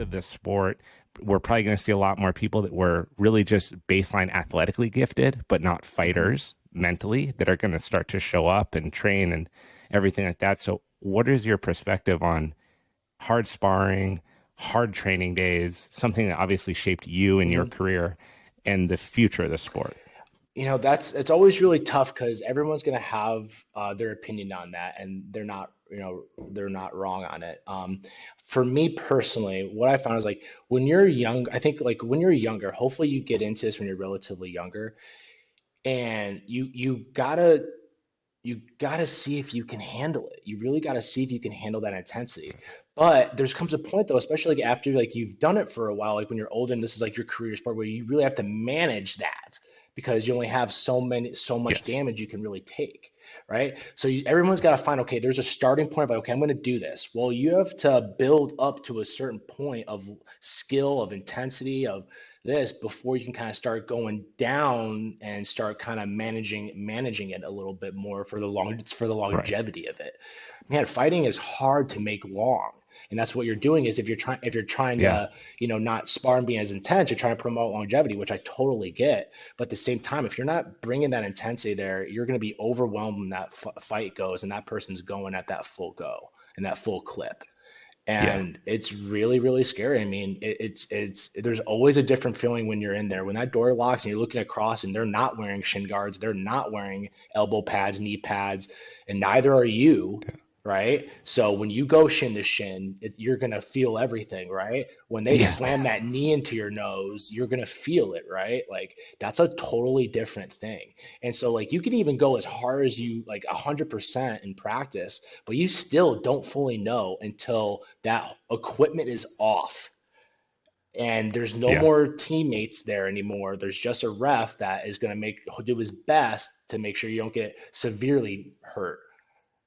of this sport, we're probably going to see a lot more people that were really just baseline athletically gifted, but not Mhm. fighters mentally, that are going to start to show up and train and everything like that. So, what is your perspective on hard sparring, hard training days, something that obviously shaped you and your Mhm. career and the future of the sport? That's it's always really tough because everyone's gonna have their opinion on that, and they're not wrong on it. For me personally, what I found is like when you're young, I think like when you're younger, hopefully you get into this when you're relatively younger, and you gotta see if you can handle it. You really gotta see if you can handle that intensity. But there's comes a point though, especially like after like you've done it for a while, like when you're older and this is like your career sport, where you really have to manage that because you only have so much Yes. damage you can really take, right? So everyone's got to find, okay, there's a starting point of like, okay, I'm going to do this. Well, you have to build up to a certain point of skill, of intensity, of this before you can kind of start going down and start kind of managing it a little bit more for the Right. longevity of it. Man, fighting is hard to make long. And that's what you're doing is if you're trying Yeah. to, not spar and be as intense, you're trying to promote longevity, which I totally get. But at the same time, if you're not bringing that intensity there, you're going to be overwhelmed when that fight goes and that person's going at that full go and that full clip. Yeah. And it's really, really scary. I mean, there's always a different feeling when you're in there. When that door locks and you're looking across and they're not wearing shin guards, they're not wearing elbow pads, knee pads, and neither are you, right? So when you go shin to shin, you're gonna feel everything, right? When they Yeah. slam that knee into your nose, you're gonna feel it, right? Like that's a totally different thing. And so like you can even go as hard as you like 100% in practice, but you still don't fully know until that equipment is off and there's no Yeah. more teammates there anymore. There's just a ref that is going to do his best to make sure you don't get severely hurt.